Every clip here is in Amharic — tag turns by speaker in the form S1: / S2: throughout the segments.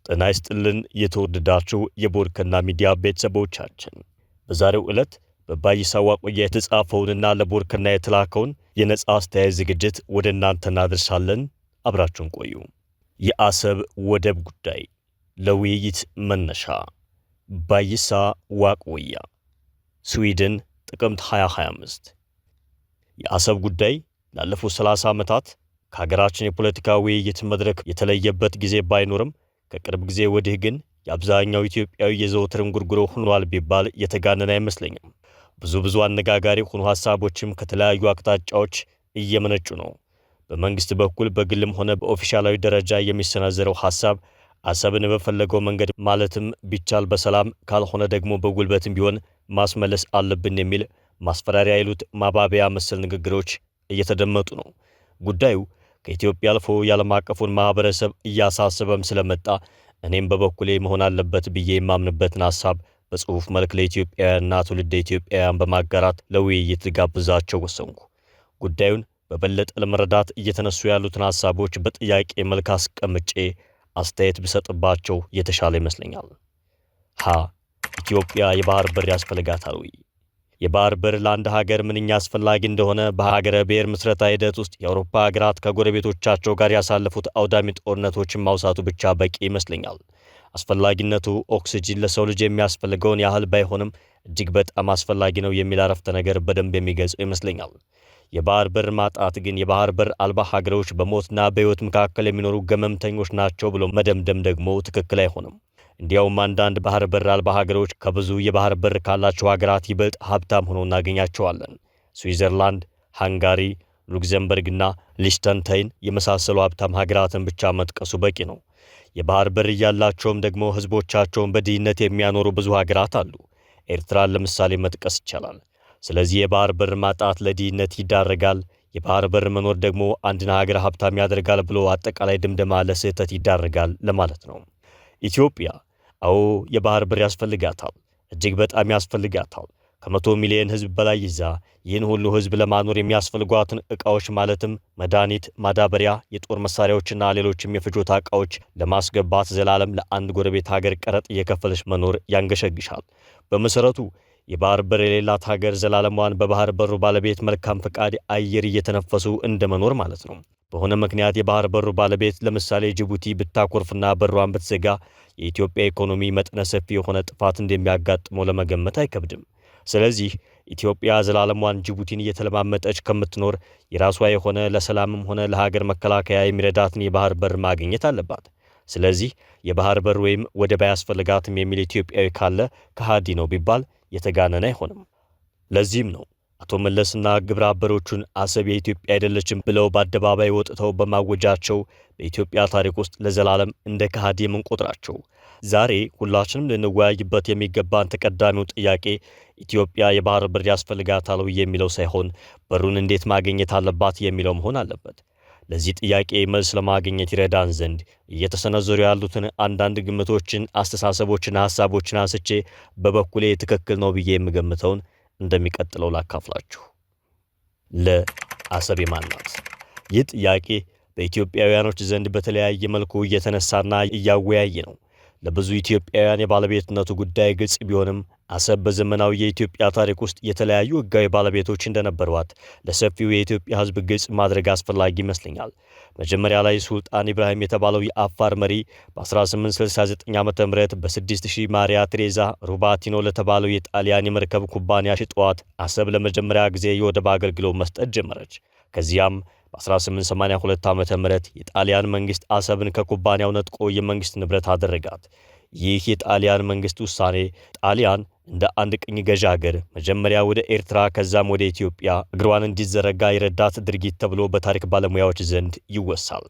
S1: ጤና ይስጥልን የተወደዳችሁ የቦርከና ሚዲያ ቤተሰቦቻችን፣ በዛሬው ዕለት በባይሳ ዋቆያ የተጻፈውንና ለቦርከና የተላከውን የነጻ አስተያየት ዝግጅት ወደ እናንተ እናደርሳለን። አብራችሁን ቆዩ። የአሰብ ወደብ ጉዳይ ለውይይት መነሻ። ባይሳ ዋቆያ፣ ስዊድን፣ ጥቅምት 2025። የአሰብ ጉዳይ ላለፉት 30 ዓመታት ከሀገራችን የፖለቲካ ውይይት መድረክ የተለየበት ጊዜ ባይኖርም ከቅርብ ጊዜ ወዲህ ግን የአብዛኛው ኢትዮጵያዊ የዘወትር እንጉርጉሮ ሆኗል ቢባል የተጋነነ አይመስለኝም። ብዙ አነጋጋሪ ሆኑ ሐሳቦችም ከተለያዩ አቅጣጫዎች እየመነጩ ነው። በመንግስት በኩል በግልም ሆነ በኦፊሻላዊ ደረጃ የሚሰነዘረው ሐሳብ አሰብን በፈለገው መንገድ ማለትም ቢቻል በሰላም ካልሆነ ደግሞ በጉልበትም ቢሆን ማስመለስ አለብን የሚል ማስፈራሪያ ይሉት ማባቢያ መሰል ንግግሮች እየተደመጡ ነው። ጉዳዩ ከኢትዮጵያ አልፎ የዓለም አቀፉን ማህበረሰብ እያሳሰበም ስለመጣ እኔም በበኩሌ መሆን አለበት ብዬ የማምንበትን ሐሳብ በጽሑፍ መልክ ለኢትዮጵያውያንና ትውልደ ኢትዮጵያውያን በማጋራት ለውይይት ልጋብዛቸው ወሰንኩ። ጉዳዩን በበለጠ ለመረዳት እየተነሱ ያሉትን ሐሳቦች በጥያቄ መልክ አስቀምጬ አስተያየት ብሰጥባቸው የተሻለ ይመስለኛል። ኢትዮጵያ የባህር በር ያስፈልጋታል ወይ? የባህር በር ለአንድ ሀገር ምንኛ አስፈላጊ እንደሆነ በሀገረ ብሔር ምስረታ ሂደት ውስጥ የአውሮፓ ሀገራት ከጎረቤቶቻቸው ጋር ያሳለፉት አውዳሚ ጦርነቶችን ማውሳቱ ብቻ በቂ ይመስለኛል። አስፈላጊነቱ ኦክሲጂን ለሰው ልጅ የሚያስፈልገውን ያህል ባይሆንም እጅግ በጣም አስፈላጊ ነው የሚል አረፍተ ነገር በደንብ የሚገልጸው ይመስለኛል። የባህር በር ማጣት ግን የባህር በር አልባ ሀገሮች በሞትና በሕይወት መካከል የሚኖሩ ገመምተኞች ናቸው ብሎ መደምደም ደግሞ ትክክል አይሆንም። እንዲያውም አንዳንድ ባህር በር አልባ ሀገሮች ከብዙ የባህር በር ካላቸው ሀገራት ይበልጥ ሀብታም ሆነው እናገኛቸዋለን። ስዊዘርላንድ፣ ሃንጋሪ፣ ሉክዘምበርግና ሊሽተንታይን የመሳሰሉ ሀብታም ሀገራትን ብቻ መጥቀሱ በቂ ነው። የባህር በር እያላቸውም ደግሞ ህዝቦቻቸውን በድህነት የሚያኖሩ ብዙ ሀገራት አሉ። ኤርትራን ለምሳሌ መጥቀስ ይቻላል። ስለዚህ የባህር በር ማጣት ለድህነት ይዳረጋል፣ የባህር በር መኖር ደግሞ አንድን ሀገር ሀብታም ያደርጋል ብሎ አጠቃላይ ድምደማ ለስህተት ይዳረጋል ለማለት ነው። ኢትዮጵያ የባህር በር ያስፈልጋታል፣ እጅግ በጣም ያስፈልጋታል። ከ100 ሚሊዮን ህዝብ በላይ ይዛ ይህን ሁሉ ህዝብ ለማኖር የሚያስፈልጓትን ዕቃዎች ማለትም መድኃኒት፣ ማዳበሪያ፣ የጦር መሳሪያዎችና ሌሎችም የፍጆታ ዕቃዎች ለማስገባት ዘላለም ለአንድ ጎረቤት ሀገር ቀረጥ እየከፈለች መኖር ያንገሸግሻል። በመሰረቱ የባህር በር የሌላት ሀገር ዘላለሟን በባህር በሩ ባለቤት መልካም ፈቃድ አየር እየተነፈሱ እንደመኖር ማለት ነው። በሆነ ምክንያት የባህር በሩ ባለቤት ለምሳሌ ጅቡቲ ብታኮርፍና በሯን ብትዘጋ የኢትዮጵያ ኢኮኖሚ መጠነ ሰፊ የሆነ ጥፋት እንደሚያጋጥመው ለመገመት አይከብድም። ስለዚህ ኢትዮጵያ ዘላለሟን ጅቡቲን እየተለማመጠች ከምትኖር የራሷ የሆነ ለሰላምም ሆነ ለሀገር መከላከያ የሚረዳትን የባህር በር ማግኘት አለባት። ስለዚህ የባህር በር ወይም ወደብ አያስፈልጋትም የሚል ኢትዮጵያዊ ካለ ከሃዲ ነው ቢባል የተጋነነ አይሆንም። ለዚህም ነው አቶ መለስና ግብረ አበሮቹን አሰብ የኢትዮጵያ አይደለችም ብለው በአደባባይ ወጥተው በማወጃቸው በኢትዮጵያ ታሪክ ውስጥ ለዘላለም እንደ ከሃዲ የምንቆጥራቸው። ዛሬ ሁላችንም ልንወያይበት የሚገባን ተቀዳሚው ጥያቄ ኢትዮጵያ የባህር በር ያስፈልጋታል የሚለው ሳይሆን በሩን እንዴት ማግኘት አለባት የሚለው መሆን አለበት። ለዚህ ጥያቄ መልስ ለማግኘት ይረዳን ዘንድ እየተሰነዘሩ ያሉትን አንዳንድ ግምቶችን፣ አስተሳሰቦችና ሐሳቦችን አንስቼ በበኩሌ ትክክል ነው ብዬ የምገምተውን እንደሚቀጥለው ላካፍላችሁ። ለአሰብ ማን ናት? ይህ ጥያቄ በኢትዮጵያውያኖች ዘንድ በተለያየ መልኩ እየተነሳና እያወያየ ነው። ለብዙ ኢትዮጵያውያን የባለቤትነቱ ጉዳይ ግልጽ ቢሆንም አሰብ በዘመናዊ የኢትዮጵያ ታሪክ ውስጥ የተለያዩ ሕጋዊ ባለቤቶች እንደነበሯት ለሰፊው የኢትዮጵያ ሕዝብ ግልጽ ማድረግ አስፈላጊ ይመስለኛል። መጀመሪያ ላይ ሱልጣን ኢብራሂም የተባለው የአፋር መሪ በ1869 ዓ.ም በ6000 ማሪያ ቴሬዛ ሩባቲኖ ለተባለው የጣሊያን የመርከብ ኩባንያ ሽጧት አሰብ ለመጀመሪያ ጊዜ የወደብ አገልግሎት መስጠት ጀመረች። ከዚያም በ1882 ዓ.ም የጣሊያን መንግስት አሰብን ከኩባንያው ነጥቆ የመንግስት ንብረት አደረጋት። ይህ የጣሊያን መንግስት ውሳኔ ጣሊያን እንደ አንድ ቅኝ ገዢ ሀገር መጀመሪያ ወደ ኤርትራ ከዛም ወደ ኢትዮጵያ እግሯን እንዲዘረጋ የረዳት ድርጊት ተብሎ በታሪክ ባለሙያዎች ዘንድ ይወሳል።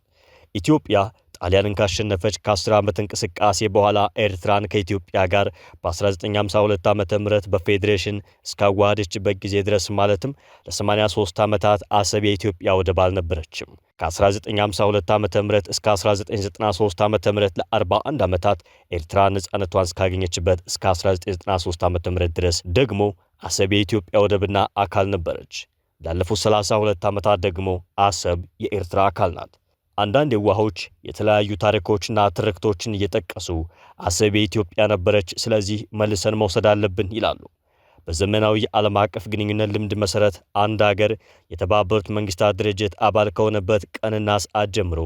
S1: ኢትዮጵያ ጣሊያንን ካሸነፈች ከ10 ዓመት እንቅስቃሴ በኋላ ኤርትራን ከኢትዮጵያ ጋር በ1952 ዓ.ም በፌዴሬሽን እስካዋሃደችበት ጊዜ ድረስ ማለትም ለ83 ዓመታት አሰብ የኢትዮጵያ ወደብ አልነበረችም። ከ1952 ዓ.ም እስከ 1993 ዓ.ም ለ41 ዓመታት ኤርትራ ነጻነቷን እስካገኘችበት እስከ 1993 ዓ.ም ድረስ ደግሞ አሰብ የኢትዮጵያ ወደብና አካል ነበረች። ላለፉት 32 ዓመታት ደግሞ አሰብ የኤርትራ አካል ናት። አንዳንድ የዋሆች የተለያዩ ታሪኮችና ትርክቶችን እየጠቀሱ አሰብ የኢትዮጵያ ነበረች፣ ስለዚህ መልሰን መውሰድ አለብን ይላሉ። በዘመናዊ የዓለም አቀፍ ግንኙነት ልምድ መሰረት አንድ ሀገር የተባበሩት መንግስታት ድርጅት አባል ከሆነበት ቀንና ሰዓት ጀምሮ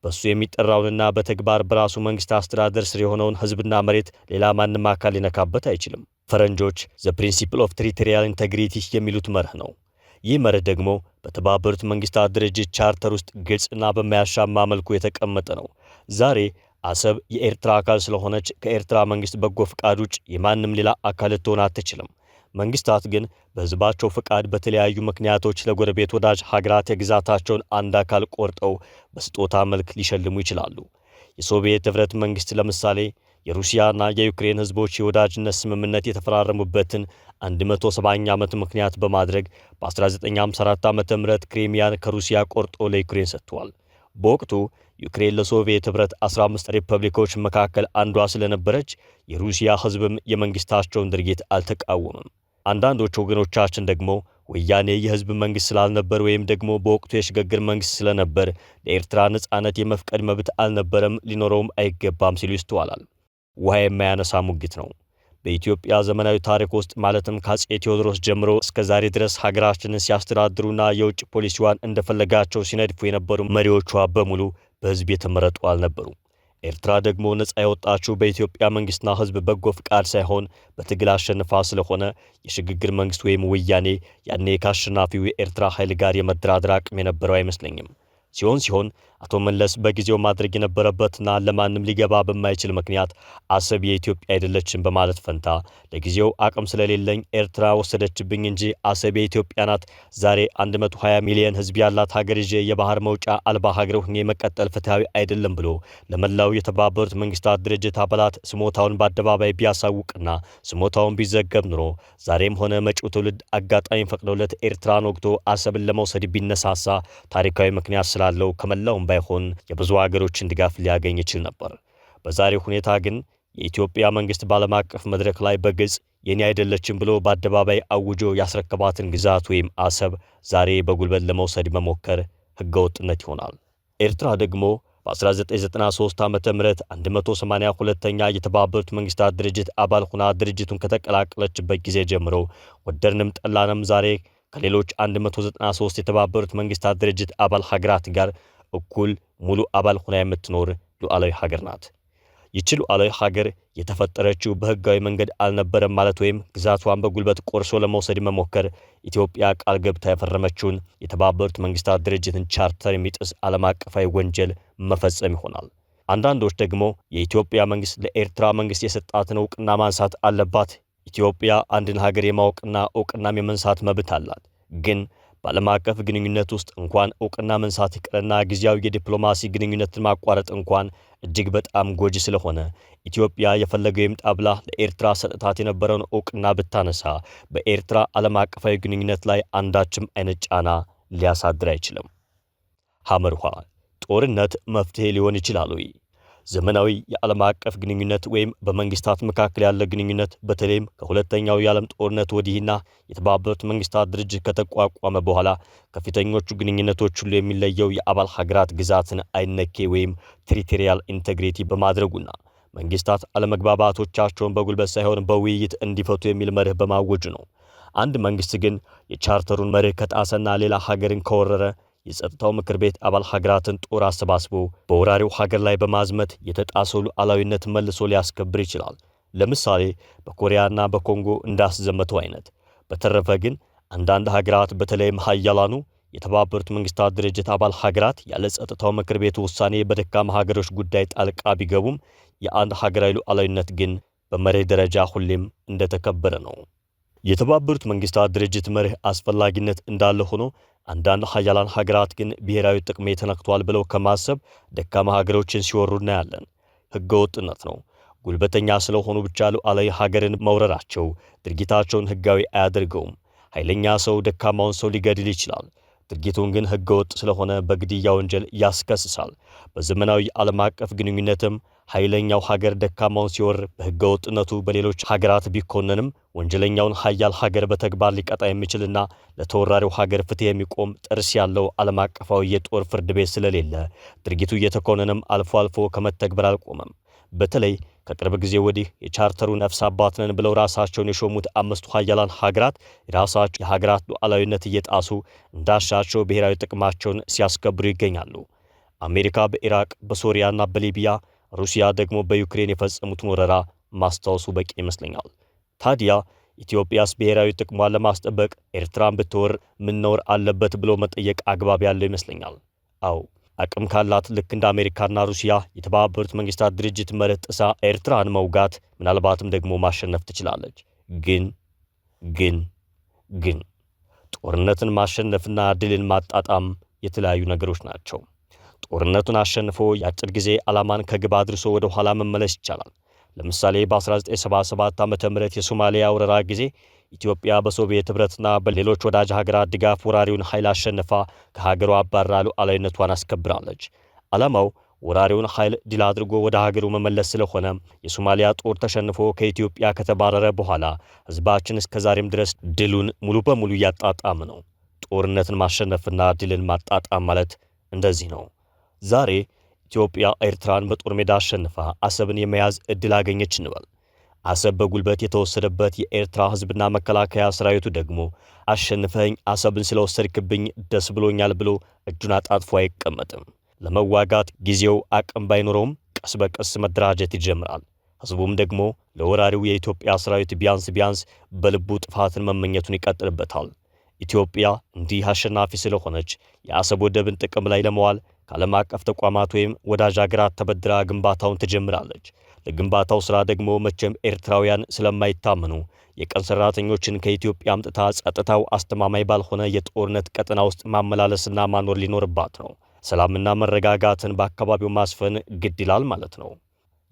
S1: በሱ የሚጠራውንና በተግባር በራሱ መንግስት አስተዳደር ስር የሆነውን ህዝብና መሬት ሌላ ማንም አካል ሊነካበት አይችልም። ፈረንጆች ዘ ፕሪንሲፕል ኦፍ ቴሪቶሪያል ኢንቴግሪቲ የሚሉት መርህ ነው። ይህ መርህ ደግሞ በተባበሩት መንግስታት ድርጅት ቻርተር ውስጥ ግልጽና በማያሻማ መልኩ የተቀመጠ ነው። ዛሬ አሰብ የኤርትራ አካል ስለሆነች ከኤርትራ መንግስት በጎ ፍቃድ ውጭ የማንም ሌላ አካል ልትሆን አትችልም። መንግስታት ግን በህዝባቸው ፍቃድ በተለያዩ ምክንያቶች ለጎረቤት ወዳጅ ሀገራት የግዛታቸውን አንድ አካል ቆርጠው በስጦታ መልክ ሊሸልሙ ይችላሉ። የሶቪየት ህብረት መንግስት ለምሳሌ የሩሲያና የዩክሬን ህዝቦች የወዳጅነት ስምምነት የተፈራረሙበትን 170ኛ ዓመት ምክንያት በማድረግ በ1954 ዓ.ም ክሪሚያን ከሩሲያ ቆርጦ ለዩክሬን ሰጥቷል። በወቅቱ ዩክሬን ለሶቪየት ህብረት 15 ሪፐብሊኮች መካከል አንዷ ስለነበረች የሩሲያ ህዝብም የመንግስታቸውን ድርጊት አልተቃወመም። አንዳንዶቹ ወገኖቻችን ደግሞ ወያኔ የህዝብ መንግስት ስላልነበር ወይም ደግሞ በወቅቱ የሽግግር መንግስት ስለነበር ለኤርትራ ነጻነት የመፍቀድ መብት አልነበረም፣ ሊኖረውም አይገባም ሲሉ ይስተዋላል። ውሃ የማያነሳ ሙግት ነው። በኢትዮጵያ ዘመናዊ ታሪክ ውስጥ ማለትም ከአፄ ቴዎድሮስ ጀምሮ እስከ ዛሬ ድረስ ሀገራችንን ሲያስተዳድሩና የውጭ ፖሊሲዋን እንደፈለጋቸው ሲነድፉ የነበሩ መሪዎቿ በሙሉ በህዝብ የተመረጡ አልነበሩም። ኤርትራ ደግሞ ነጻ የወጣችው በኢትዮጵያ መንግስትና ህዝብ በጎ ፍቃድ ሳይሆን በትግል አሸንፋ ስለሆነ የሽግግር መንግስት ወይም ወያኔ ያኔ ከአሸናፊው የኤርትራ ኃይል ጋር የመደራደር አቅም የነበረው አይመስለኝም። ሲሆን አቶ መለስ በጊዜው ማድረግ የነበረበትና ለማንም ሊገባ በማይችል ምክንያት አሰብ የኢትዮጵያ አይደለችም በማለት ፈንታ ለጊዜው አቅም ስለሌለኝ ኤርትራ ወሰደችብኝ እንጂ አሰብ የኢትዮጵያ ናት፣ ዛሬ 120 ሚሊዮን ህዝብ ያላት ሀገር ይዤ የባህር መውጫ አልባ ሀገር ሆኜ መቀጠል ፍትሃዊ አይደለም ብሎ ለመላው የተባበሩት መንግስታት ድርጅት አባላት ስሞታውን በአደባባይ ቢያሳውቅና ስሞታውን ቢዘገብ ኑሮ ዛሬም ሆነ መጪው ትውልድ አጋጣሚ ፈቅዶለት ኤርትራን ወግቶ አሰብን ለመውሰድ ቢነሳሳ ታሪካዊ ምክንያት ስላለው ከመላው ባይሆን የብዙ ሀገሮችን ድጋፍ ሊያገኝ ይችል ነበር። በዛሬው ሁኔታ ግን የኢትዮጵያ መንግስት በዓለም አቀፍ መድረክ ላይ በግልጽ የኔ አይደለችም ብሎ በአደባባይ አውጆ ያስረከባትን ግዛት ወይም አሰብ ዛሬ በጉልበት ለመውሰድ መሞከር ህገወጥነት ይሆናል። ኤርትራ ደግሞ በ1993 ዓ.ም 182ኛ የተባበሩት መንግስታት ድርጅት አባል ሆና ድርጅቱን ከተቀላቀለችበት ጊዜ ጀምሮ ወደድንም ጠላንም ዛሬ ከሌሎች 193 የተባበሩት መንግስታት ድርጅት አባል ሀገራት ጋር እኩል ሙሉ አባል ሆና የምትኖር ሉዓላዊ ሀገር ናት። ይህች ሉዓላዊ ሀገር የተፈጠረችው በህጋዊ መንገድ አልነበረም ማለት ወይም ግዛቷን በጉልበት ቆርሶ ለመውሰድ መሞከር ኢትዮጵያ ቃል ገብታ የፈረመችውን የተባበሩት መንግስታት ድርጅትን ቻርተር የሚጥስ ዓለም አቀፋዊ ወንጀል መፈጸም ይሆናል። አንዳንዶች ደግሞ የኢትዮጵያ መንግስት ለኤርትራ መንግስት የሰጣትን እውቅና ማንሳት አለባት። ኢትዮጵያ አንድን ሀገር የማወቅና እውቅናም የመንሳት መብት አላት። ግን በዓለም አቀፍ ግንኙነት ውስጥ እንኳን እውቅና መንሳት ይቅርና ጊዜያዊ የዲፕሎማሲ ግንኙነትን ማቋረጥ እንኳን እጅግ በጣም ጎጂ ስለሆነ ኢትዮጵያ የፈለገው ይምጣ ብላ ለኤርትራ ሰጥታት የነበረውን እውቅና ብታነሳ በኤርትራ ዓለም አቀፋዊ ግንኙነት ላይ አንዳችም አይነት ጫና ሊያሳድር አይችልም። ሐመርኋ ጦርነት መፍትሄ ሊሆን ይችላል ወይ? ዘመናዊ የዓለም አቀፍ ግንኙነት ወይም በመንግስታት መካከል ያለ ግንኙነት በተለይም ከሁለተኛው የዓለም ጦርነት ወዲህና የተባበሩት መንግስታት ድርጅት ከተቋቋመ በኋላ ከፊተኞቹ ግንኙነቶች ሁሉ የሚለየው የአባል ሀገራት ግዛትን አይነኬ ወይም ቴሪቶሪያል ኢንቴግሪቲ በማድረጉና መንግስታት አለመግባባቶቻቸውን በጉልበት ሳይሆን በውይይት እንዲፈቱ የሚል መርህ በማወጁ ነው። አንድ መንግስት ግን የቻርተሩን መርህ ከጣሰና ሌላ ሀገርን ከወረረ የጸጥታው ምክር ቤት አባል ሀገራትን ጦር አሰባስቦ በወራሪው ሀገር ላይ በማዝመት የተጣሰው ሉዓላዊነት መልሶ ሊያስከብር ይችላል። ለምሳሌ በኮሪያና በኮንጎ እንዳስዘመተው አይነት። በተረፈ ግን አንዳንድ ሀገራት በተለይም ሀያላኑ የተባበሩት መንግስታት ድርጅት አባል ሀገራት ያለ ጸጥታው ምክር ቤት ውሳኔ በደካማ ሀገሮች ጉዳይ ጣልቃ ቢገቡም የአንድ ሀገራዊ ሉዓላዊነት ግን በመርህ ደረጃ ሁሌም እንደተከበረ ነው። የተባበሩት መንግስታት ድርጅት መርህ አስፈላጊነት እንዳለ ሆኖ አንዳንድ ሀያላን ሀገራት ግን ብሔራዊ ጥቅም ተነክቷል ብለው ከማሰብ ደካማ ሀገሮችን ሲወሩ እናያለን። ህገወጥነት ነው። ጉልበተኛ ስለሆኑ ብቻ ሉዓላዊ ሀገርን መውረራቸው ድርጊታቸውን ህጋዊ አያደርገውም። ኃይለኛ ሰው ደካማውን ሰው ሊገድል ይችላል። ድርጊቱን ግን ህገወጥ ስለሆነ በግድያ ወንጀል ያስከስሳል። በዘመናዊ ዓለም አቀፍ ግንኙነትም ኃይለኛው ሀገር ደካማውን ሲወር በሕገ ወጥነቱ በሌሎች ሀገራት ቢኮነንም ወንጀለኛውን ኃያል ሀገር በተግባር ሊቀጣ የሚችልና ለተወራሪው ሀገር ፍትሕ የሚቆም ጥርስ ያለው ዓለም አቀፋዊ የጦር ፍርድ ቤት ስለሌለ ድርጊቱ እየተኮነነም አልፎ አልፎ ከመተግበር አልቆመም። በተለይ ከቅርብ ጊዜ ወዲህ የቻርተሩ ነፍስ አባት ነን ብለው ራሳቸውን የሾሙት አምስቱ ሀያላን ሀገራት የራሳቸው የሀገራት ሉዓላዊነት እየጣሱ እንዳሻቸው ብሔራዊ ጥቅማቸውን ሲያስከብሩ ይገኛሉ። አሜሪካ በኢራቅ በሶሪያና በሊቢያ፣ ሩሲያ ደግሞ በዩክሬን የፈጸሙትን ወረራ ማስታወሱ በቂ ይመስለኛል። ታዲያ ኢትዮጵያስ ብሔራዊ ጥቅሟን ለማስጠበቅ ኤርትራን ብትወር ምን ነውር አለበት ብሎ መጠየቅ አግባብ ያለው ይመስለኛል። አዎ አቅም ካላት ልክ እንደ አሜሪካና ሩሲያ የተባበሩት መንግስታት ድርጅት መርህ ጥሳ ኤርትራን መውጋት ምናልባትም ደግሞ ማሸነፍ ትችላለች። ግን ጦርነትን ማሸነፍና ድልን ማጣጣም የተለያዩ ነገሮች ናቸው። ጦርነቱን አሸንፎ የአጭር ጊዜ ዓላማን ከግብ አድርሶ ወደ ኋላ መመለስ ይቻላል። ለምሳሌ በ1977 ዓ.ም የሶማሊያ ወረራ ጊዜ ኢትዮጵያ በሶቪየት ኅብረትና በሌሎች ወዳጅ ሀገራት ድጋፍ ወራሪውን ኃይል አሸንፋ ከሀገሯ አባራ ሉዓላዊነቷን አስከብራለች። ዓላማው ወራሪውን ኃይል ድል አድርጎ ወደ ሀገሩ መመለስ ስለሆነ የሶማሊያ ጦር ተሸንፎ ከኢትዮጵያ ከተባረረ በኋላ ሕዝባችን እስከ ዛሬም ድረስ ድሉን ሙሉ በሙሉ እያጣጣም ነው። ጦርነትን ማሸነፍና ድልን ማጣጣም ማለት እንደዚህ ነው። ዛሬ ኢትዮጵያ ኤርትራን በጦር ሜዳ አሸንፋ አሰብን የመያዝ ዕድል አገኘች እንበል። አሰብ በጉልበት የተወሰደበት የኤርትራ ሕዝብና መከላከያ ሰራዊቱ ደግሞ አሸንፈኝ አሰብን ስለወሰድክብኝ ደስ ብሎኛል ብሎ እጁን አጣጥፎ አይቀመጥም። ለመዋጋት ጊዜው አቅም ባይኖረውም ቀስ በቀስ መደራጀት ይጀምራል። ሕዝቡም ደግሞ ለወራሪው የኢትዮጵያ ሰራዊት ቢያንስ በልቡ ጥፋትን መመኘቱን ይቀጥልበታል። ኢትዮጵያ እንዲህ አሸናፊ ስለሆነች የአሰብ ወደብን ጥቅም ላይ ለመዋል ከዓለም አቀፍ ተቋማት ወይም ወዳጅ ሀገራት ተበድራ ግንባታውን ትጀምራለች። ለግንባታው ሥራ ደግሞ መቼም ኤርትራውያን ስለማይታመኑ የቀን ሠራተኞችን ከኢትዮጵያ አምጥታ ጸጥታው አስተማማኝ ባልሆነ የጦርነት ቀጠና ውስጥ ማመላለስና ማኖር ሊኖርባት ነው። ሰላምና መረጋጋትን በአካባቢው ማስፈን ግድ ይላል ማለት ነው።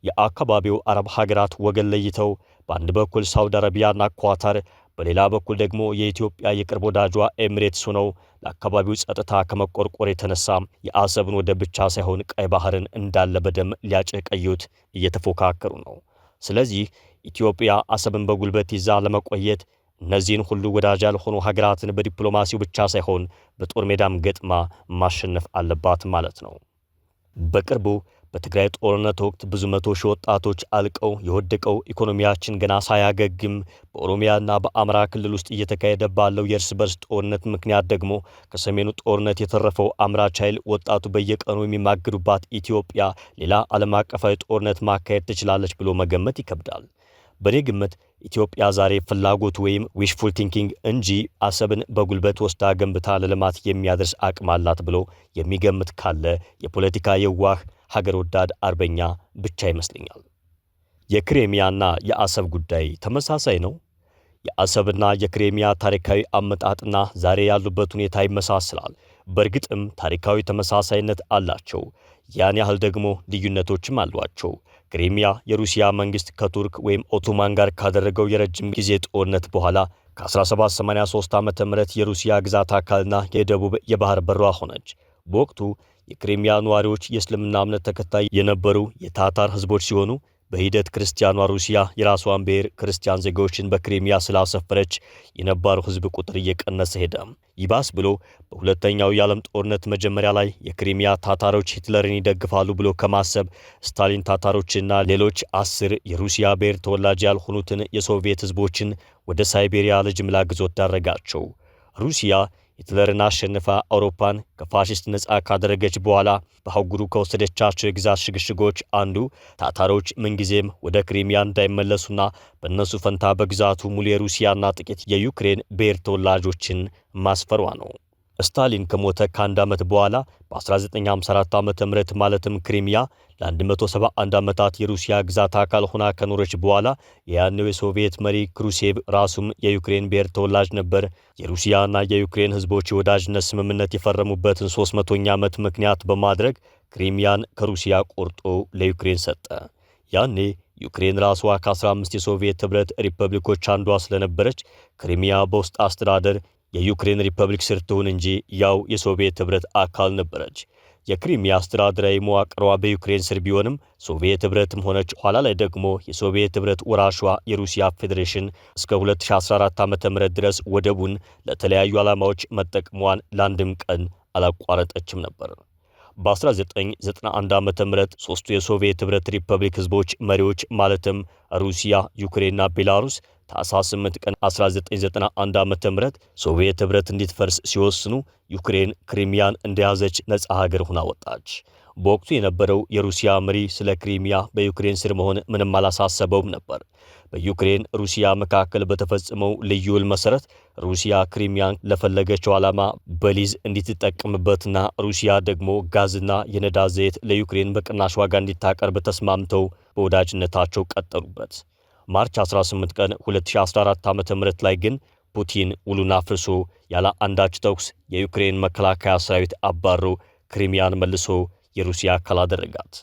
S1: የአካባቢው አረብ ሀገራት ወገን ለይተው በአንድ በኩል ሳውዲ አረቢያና ኳታር፣ በሌላ በኩል ደግሞ የኢትዮጵያ የቅርብ ወዳጇ ኤሚሬትስ ሆነው ለአካባቢው ጸጥታ ከመቆርቆር የተነሳ የአሰብን ወደብ ብቻ ሳይሆን ቀይ ባህርን እንዳለ በደም ሊያጨቀዩት እየተፎካከሩ ነው። ስለዚህ ኢትዮጵያ አሰብን በጉልበት ይዛ ለመቆየት እነዚህን ሁሉ ወዳጅ ያልሆኑ ሀገራትን በዲፕሎማሲው ብቻ ሳይሆን በጦር ሜዳም ገጥማ ማሸነፍ አለባት ማለት ነው። በቅርቡ በትግራይ ጦርነት ወቅት ብዙ መቶ ሺህ ወጣቶች አልቀው የወደቀው ኢኮኖሚያችን ገና ሳያገግም በኦሮሚያና በአማራ ክልል ውስጥ እየተካሄደ ባለው የእርስ በርስ ጦርነት ምክንያት ደግሞ ከሰሜኑ ጦርነት የተረፈው አምራች ኃይል ወጣቱ በየቀኑ የሚማግዱባት ኢትዮጵያ ሌላ ዓለም አቀፋዊ ጦርነት ማካሄድ ትችላለች ብሎ መገመት ይከብዳል። በኔ ግምት ኢትዮጵያ ዛሬ ፍላጎት ወይም ዊሽፉል ቲንኪንግ እንጂ አሰብን በጉልበት ወስዳ ገንብታ ለልማት የሚያደርስ አቅም አላት ብሎ የሚገምት ካለ የፖለቲካ የዋህ ሀገር ወዳድ አርበኛ ብቻ ይመስለኛል። የክሬሚያና የአሰብ ጉዳይ ተመሳሳይ ነው። የአሰብና የክሬሚያ ታሪካዊ አመጣጥና ዛሬ ያሉበት ሁኔታ ይመሳሰላል። በእርግጥም ታሪካዊ ተመሳሳይነት አላቸው። ያን ያህል ደግሞ ልዩነቶችም አሏቸው። ክሬሚያ የሩሲያ መንግስት ከቱርክ ወይም ኦቶማን ጋር ካደረገው የረጅም ጊዜ ጦርነት በኋላ ከ1783 ዓ.ም የሩሲያ ግዛት አካልና የደቡብ የባህር በሯ ሆነች። በወቅቱ የክሬሚያ ነዋሪዎች የእስልምና እምነት ተከታይ የነበሩ የታታር ህዝቦች ሲሆኑ በሂደት ክርስቲያኗ ሩሲያ የራሷን ብሔር ክርስቲያን ዜጎችን በክሬሚያ ስላሰፈረች የነባሩ ህዝብ ቁጥር እየቀነሰ ሄደ። ይባስ ብሎ በሁለተኛው የዓለም ጦርነት መጀመሪያ ላይ የክሬሚያ ታታሮች ሂትለርን ይደግፋሉ ብሎ ከማሰብ ስታሊን ታታሮችና ሌሎች 10 የሩሲያ ብሔር ተወላጅ ያልሆኑትን የሶቪየት ህዝቦችን ወደ ሳይቤሪያ ለጅምላ ግዞት ዳረጋቸው። ሩሲያ ሂትለርን አሸንፋ አውሮፓን ከፋሽስት ነጻ ካደረገች በኋላ በአህጉሩ ከወሰደቻቸው የግዛት ሽግሽጎች አንዱ ታታሮች ምንጊዜም ወደ ክሬሚያ እንዳይመለሱና በእነሱ ፈንታ በግዛቱ ሙሉ የሩሲያና ጥቂት የዩክሬን ብሔር ተወላጆችን ማስፈሯ ነው። ስታሊን ከሞተ ከአንድ ዓመት በኋላ በ1954 ዓ.ም ማለትም ክሬሚያ ለ171 ዓመታት የሩሲያ ግዛት አካል ሆና ከኖረች በኋላ የያኔው የሶቪየት መሪ ክሩሼቭ ራሱም የዩክሬን ብሔር ተወላጅ ነበር። የሩሲያና የዩክሬን ህዝቦች የወዳጅነት ስምምነት የፈረሙበትን 300ኛ ዓመት ምክንያት በማድረግ ክሬሚያን ከሩሲያ ቆርጦ ለዩክሬን ሰጠ። ያኔ ዩክሬን ራሷ ከ15 የሶቪየት ህብረት ሪፐብሊኮች አንዷ ስለነበረች ክሬሚያ በውስጥ አስተዳደር የዩክሬን ሪፐብሊክ ስር ትሁን እንጂ ያው የሶቪየት ህብረት አካል ነበረች። የክሪሚያ አስተዳደራዊ መዋቅሯ በዩክሬን ስር ቢሆንም ሶቪየት ህብረትም ሆነች ኋላ ላይ ደግሞ የሶቪየት ህብረት ወራሿ የሩሲያ ፌዴሬሽን እስከ 2014 ዓ.ም ድረስ ወደቡን ለተለያዩ ዓላማዎች መጠቀሟን ለአንድም ቀን አላቋረጠችም ነበር። በ1991 ዓ.ም ሶስቱ የሶቪየት ህብረት ሪፐብሊክ ህዝቦች መሪዎች ማለትም ሩሲያ፣ ዩክሬንና ቤላሩስ ታኅሳስ 8 ቀን 1991 ዓ.ም ሶቪየት ህብረት እንድትፈርስ ሲወስኑ ዩክሬን ክሪሚያን እንደያዘች ነጻ ሀገር ሆና ወጣች። በወቅቱ የነበረው የሩሲያ መሪ ስለ ክሪሚያ በዩክሬን ስር መሆን ምንም አላሳሰበውም ነበር። በዩክሬን ሩሲያ መካከል በተፈጸመው ልዩ ውል መሰረት ሩሲያ ክሪሚያን ለፈለገችው ዓላማ በሊዝ እንድትጠቀምበትና ሩሲያ ደግሞ ጋዝና የነዳጅ ዘይት ለዩክሬን በቅናሽ ዋጋ እንድታቀርብ ተስማምተው በወዳጅነታቸው ቀጠሉበት። ማርች 18 ቀን 2014 ዓ.ም ላይ ግን ፑቲን ውሉን አፍርሶ ያለ አንዳች ተኩስ የዩክሬን መከላከያ ሰራዊት አባሮ ክሪሚያን መልሶ የሩሲያ አካል አደረጋት።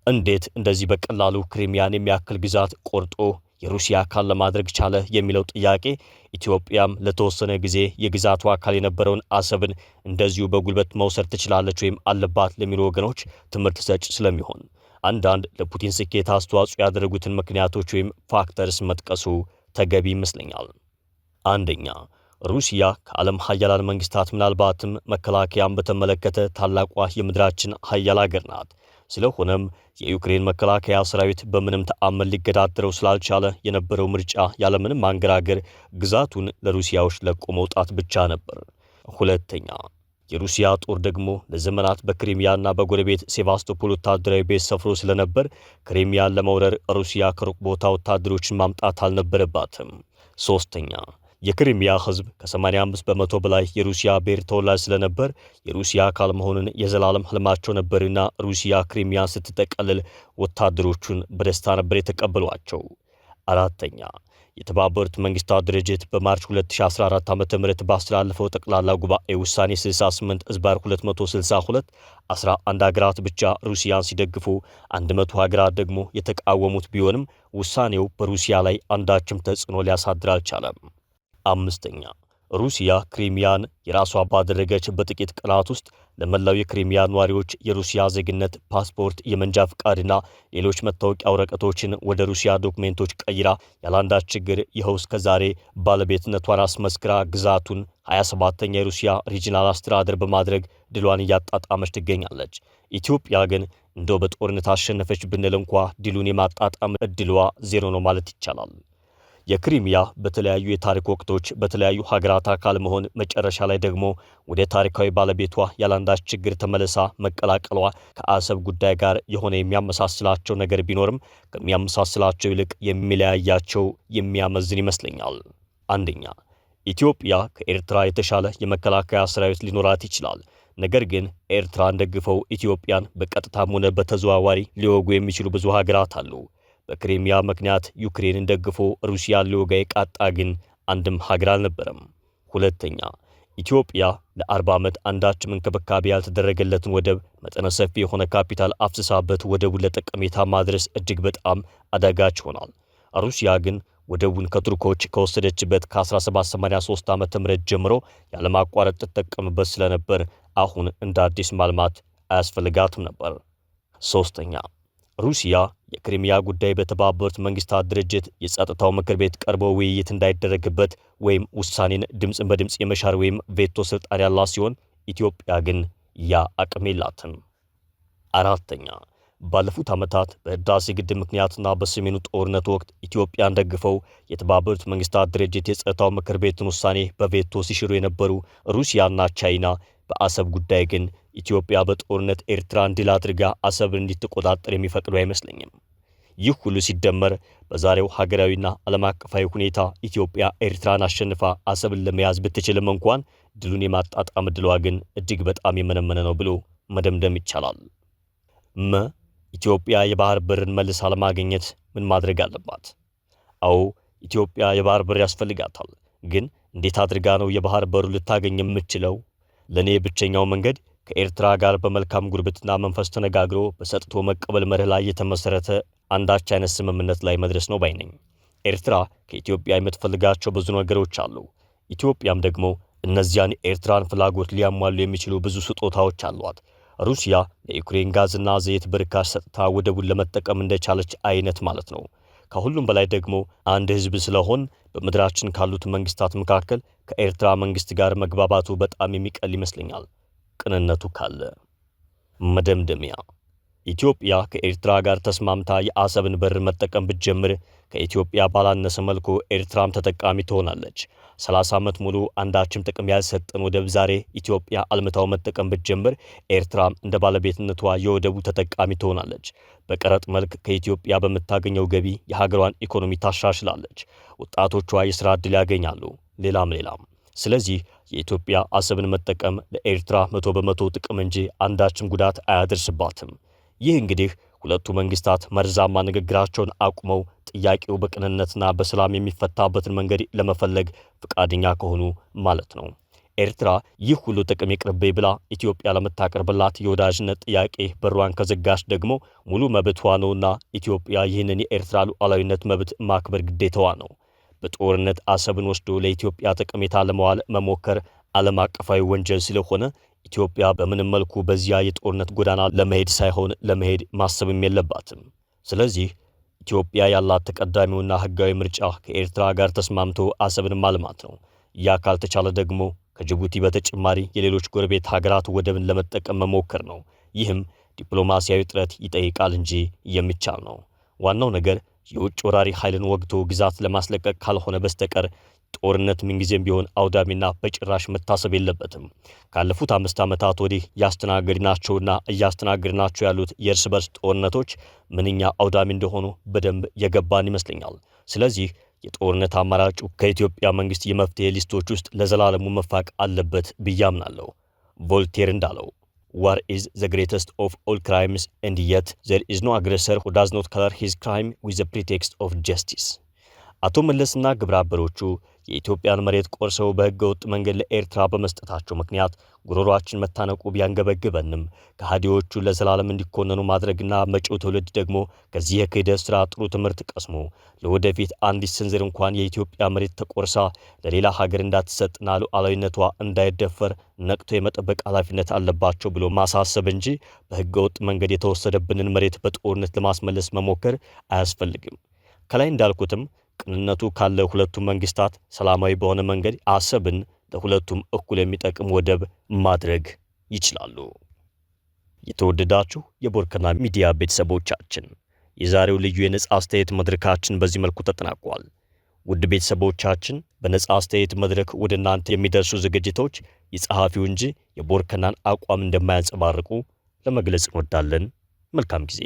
S1: እንዴት እንደዚህ በቀላሉ ክሪሚያን የሚያክል ግዛት ቆርጦ የሩሲያ አካል ለማድረግ ቻለ የሚለው ጥያቄ ኢትዮጵያም ለተወሰነ ጊዜ የግዛቱ አካል የነበረውን አሰብን እንደዚሁ በጉልበት መውሰድ ትችላለች ወይም አለባት ለሚሉ ወገኖች ትምህርት ሰጭ ስለሚሆን አንዳንድ ለፑቲን ስኬት አስተዋጽኦ ያደረጉትን ምክንያቶች ወይም ፋክተርስ መጥቀሱ ተገቢ ይመስለኛል። አንደኛ፣ ሩሲያ ከዓለም ሀያላን መንግስታት ምናልባትም መከላከያን በተመለከተ ታላቋ የምድራችን ሀያል አገር ናት። ስለሆነም የዩክሬን መከላከያ ሰራዊት በምንም ተአምር ሊገዳደረው ስላልቻለ የነበረው ምርጫ ያለምንም ማንገራገር ግዛቱን ለሩሲያዎች ለቆ መውጣት ብቻ ነበር። ሁለተኛ፣ የሩሲያ ጦር ደግሞ ለዘመናት በክሪሚያና በጎረቤት ሴቫስቶፖል ወታደራዊ ቤት ሰፍሮ ስለነበር ክሪሚያን ለመውረር ሩሲያ ከሩቅ ቦታ ወታደሮችን ማምጣት አልነበረባትም። ሶስተኛ፣ የክሪሚያ ህዝብ ከ85 በመቶ በላይ የሩሲያ ብሔር ተወላጅ ስለነበር የሩሲያ አካል መሆኑን የዘላለም ህልማቸው ነበርና ሩሲያ ክሪሚያን ስትጠቀልል ወታደሮቹን በደስታ ነበር የተቀበሏቸው። አራተኛ፣ የተባበሩት መንግስታት ድርጅት በማርች 2014 ዓ.ም ባስተላለፈው ጠቅላላ ጉባኤ ውሳኔ 68/262 11 ሀገራት ብቻ ሩሲያን ሲደግፉ 100 ሀገራት ደግሞ የተቃወሙት ቢሆንም ውሳኔው በሩሲያ ላይ አንዳችም ተጽዕኖ ሊያሳድር አልቻለም። አምስተኛ፣ ሩሲያ ክሪሚያን የራሷ ባደረገች በጥቂት ቀናት ውስጥ ለመላው የክሪሚያ ነዋሪዎች የሩሲያ ዜግነት ፓስፖርት፣ የመንጃ ፍቃድና ሌሎች መታወቂያ ወረቀቶችን ወደ ሩሲያ ዶክሜንቶች ቀይራ ያላንዳች ችግር ይኸው እስከ ዛሬ ባለቤትነቷን አስመስክራ ግዛቱን 27ኛ የሩሲያ ሪጂናል አስተዳደር በማድረግ ድሏን እያጣጣመች ትገኛለች። ኢትዮጵያ ግን እንደው በጦርነት አሸነፈች ብንል እንኳ ድሉን የማጣጣም እድሏ ዜሮ ነው ማለት ይቻላል። የክሪሚያ በተለያዩ የታሪክ ወቅቶች በተለያዩ ሀገራት አካል መሆን መጨረሻ ላይ ደግሞ ወደ ታሪካዊ ባለቤቷ ያላንዳች ችግር ተመልሳ መቀላቀሏ ከአሰብ ጉዳይ ጋር የሆነ የሚያመሳስላቸው ነገር ቢኖርም ከሚያመሳስላቸው ይልቅ የሚለያያቸው የሚያመዝን ይመስለኛል። አንደኛ፣ ኢትዮጵያ ከኤርትራ የተሻለ የመከላከያ ሰራዊት ሊኖራት ይችላል። ነገር ግን ኤርትራን ደግፈው ኢትዮጵያን በቀጥታም ሆነ በተዘዋዋሪ ሊወጉ የሚችሉ ብዙ ሀገራት አሉ። በክሪሚያ ምክንያት ዩክሬንን ደግፎ ሩሲያን ሊወጋ የቃጣ ግን አንድም ሀገር አልነበረም። ሁለተኛ፣ ኢትዮጵያ ለ40 ዓመት አንዳችም እንክብካቤ ያልተደረገለትን ወደብ መጠነ ሰፊ የሆነ ካፒታል አፍስሳበት ወደቡን ለጠቀሜታ ማድረስ እጅግ በጣም አዳጋች ይሆናል። ሩሲያ ግን ወደቡን ከቱርኮች ከወሰደችበት ከ1783 ዓ.ም ጀምሮ ያለማቋረጥ ትጠቀምበት ስለነበር አሁን እንደ አዲስ ማልማት አያስፈልጋትም ነበር። ሶስተኛ፣ ሩሲያ የክሪሚያ ጉዳይ በተባበሩት መንግስታት ድርጅት የጸጥታው ምክር ቤት ቀርቦ ውይይት እንዳይደረግበት ወይም ውሳኔን ድምፅን በድምፅ የመሻር ወይም ቬቶ ስልጣን ያላት ሲሆን ኢትዮጵያ ግን ያ አቅም የላትም። አራተኛ፣ ባለፉት ዓመታት በህዳሴ ግድብ ምክንያትና በሰሜኑ ጦርነት ወቅት ኢትዮጵያን ደግፈው የተባበሩት መንግስታት ድርጅት የጸጥታው ምክር ቤትን ውሳኔ በቬቶ ሲሽሩ የነበሩ ሩሲያና ቻይና በአሰብ ጉዳይ ግን ኢትዮጵያ በጦርነት ኤርትራን ድል አድርጋ አሰብን እንድትቆጣጠር የሚፈቅዱ አይመስለኝም። ይህ ሁሉ ሲደመር በዛሬው ሀገራዊና ዓለም አቀፋዊ ሁኔታ ኢትዮጵያ ኤርትራን አሸንፋ አሰብን ለመያዝ ብትችልም እንኳን ድሉን የማጣጣም ዕድሏ ግን እጅግ በጣም የመነመነ ነው ብሎ መደምደም ይቻላል። ኢትዮጵያ የባህር በርን መልሳ ለማግኘት ምን ማድረግ አለባት? አዎ ኢትዮጵያ የባህር በር ያስፈልጋታል። ግን እንዴት አድርጋ ነው የባህር በሩ ልታገኝ የምትችለው? ለኔ ብቸኛው መንገድ ከኤርትራ ጋር በመልካም ጉርብትና መንፈስ ተነጋግሮ በሰጥቶ መቀበል መርህ ላይ የተመሰረተ አንዳች አይነት ስምምነት ላይ መድረስ ነው ባይ ነኝ። ኤርትራ ከኢትዮጵያ የምትፈልጋቸው ብዙ ነገሮች አሉ። ኢትዮጵያም ደግሞ እነዚያን የኤርትራን ፍላጎት ሊያሟሉ የሚችሉ ብዙ ስጦታዎች አሏት። ሩሲያ ለዩክሬን ጋዝና ዘይት በርካሽ ሰጥታ ወደቡን ለመጠቀም እንደቻለች አይነት ማለት ነው። ከሁሉም በላይ ደግሞ አንድ ህዝብ ስለሆን በምድራችን ካሉት መንግስታት መካከል ከኤርትራ መንግስት ጋር መግባባቱ በጣም የሚቀል ይመስለኛል፣ ቅንነቱ ካለ። መደምደሚያ ኢትዮጵያ ከኤርትራ ጋር ተስማምታ የአሰብን በር መጠቀም ብትጀምር ከኢትዮጵያ ባላነሰ መልኩ ኤርትራም ተጠቃሚ ትሆናለች። 30 ዓመት ሙሉ አንዳችም ጥቅም ያልሰጠን ወደብ ዛሬ ኢትዮጵያ አልምታው መጠቀም ብትጀምር ኤርትራም እንደ ባለቤትነቷ የወደቡ ተጠቃሚ ትሆናለች። በቀረጥ መልክ ከኢትዮጵያ በምታገኘው ገቢ የሀገሯን ኢኮኖሚ ታሻሽላለች። ወጣቶቿ የሥራ ዕድል ያገኛሉ። ሌላም። ስለዚህ የኢትዮጵያ አሰብን መጠቀም ለኤርትራ 100% ጥቅም እንጂ አንዳችም ጉዳት አያደርስባትም። ይህ እንግዲህ ሁለቱ መንግስታት መርዛማ ንግግራቸውን አቁመው ጥያቄው በቅንነትና በሰላም የሚፈታበትን መንገድ ለመፈለግ ፈቃደኛ ከሆኑ ማለት ነው። ኤርትራ ይህ ሁሉ ጥቅም ይቅርብኝ ብላ ኢትዮጵያ ለምታቀርብላት የወዳጅነት ጥያቄ በሯን ከዘጋች ደግሞ ሙሉ መብቷ ነውና ኢትዮጵያ ይህንን የኤርትራ ሉዓላዊነት መብት ማክበር ግዴታዋ ነው። በጦርነት አሰብን ወስዶ ለኢትዮጵያ ጠቀሜታ ለመዋል መሞከር ዓለም አቀፋዊ ወንጀል ስለሆነ ኢትዮጵያ በምንም መልኩ በዚያ የጦርነት ጎዳና ለመሄድ ሳይሆን ለመሄድ ማሰብም የለባትም። ስለዚህ ኢትዮጵያ ያላት ተቀዳሚውና ህጋዊ ምርጫ ከኤርትራ ጋር ተስማምቶ አሰብን ማልማት ነው። ያ ካልተቻለ ደግሞ ከጅቡቲ በተጨማሪ የሌሎች ጎረቤት ሀገራት ወደብን ለመጠቀም መሞከር ነው። ይህም ዲፕሎማሲያዊ ጥረት ይጠይቃል እንጂ የሚቻል ነው። ዋናው ነገር የውጭ ወራሪ ኃይልን ወግቶ ግዛት ለማስለቀቅ ካልሆነ በስተቀር ጦርነት ምንጊዜም ቢሆን አውዳሚና በጭራሽ መታሰብ የለበትም። ካለፉት 5 ዓመታት ወዲህ ያስተናገድናቸውና እያስተናገድናቸው ያሉት የእርስ በርስ ጦርነቶች ምንኛ አውዳሚ እንደሆኑ በደንብ የገባን ይመስለኛል። ስለዚህ የጦርነት አማራጩ ከኢትዮጵያ መንግስት የመፍትሄ ሊስቶች ውስጥ ለዘላለሙ መፋቅ አለበት ብዬ አምናለሁ። ቮልቴር እንዳለው War is the greatest of all crimes, and yet there is no aggressor who does not color his crime with the pretext of justice. አቶ መለስና ግብረ አበሮቹ የኢትዮጵያን መሬት ቆርሰው በህገ ወጥ መንገድ ለኤርትራ በመስጠታቸው ምክንያት ጉሮሯችን መታነቁ ቢያንገበግበንም ከሃዲዎቹ ለዘላለም እንዲኮነኑ ማድረግና መጪው ትውልድ ደግሞ ከዚህ የክህደት ስራ ጥሩ ትምህርት ቀስሞ ለወደፊት አንዲት ስንዝር እንኳን የኢትዮጵያ መሬት ተቆርሳ ለሌላ ሀገር እንዳትሰጥና ሉዓላዊነቷ እንዳይደፈር ነቅቶ የመጠበቅ ኃላፊነት አለባቸው ብሎ ማሳሰብ እንጂ በህገ ወጥ መንገድ የተወሰደብንን መሬት በጦርነት ለማስመለስ መሞከር አያስፈልግም። ከላይ እንዳልኩትም ቅንነቱ ካለ ሁለቱም መንግስታት ሰላማዊ በሆነ መንገድ አሰብን ለሁለቱም እኩል የሚጠቅም ወደብ ማድረግ ይችላሉ። የተወደዳችሁ የቦርከና ሚዲያ ቤተሰቦቻችን የዛሬው ልዩ የነጻ አስተያየት መድረካችን በዚህ መልኩ ተጠናቋል። ውድ ቤተሰቦቻችን በነጻ አስተያየት መድረክ ወደ እናንተ የሚደርሱ ዝግጅቶች የጸሐፊው እንጂ የቦርከናን አቋም እንደማያንጸባርቁ ለመግለጽ እንወዳለን። መልካም ጊዜ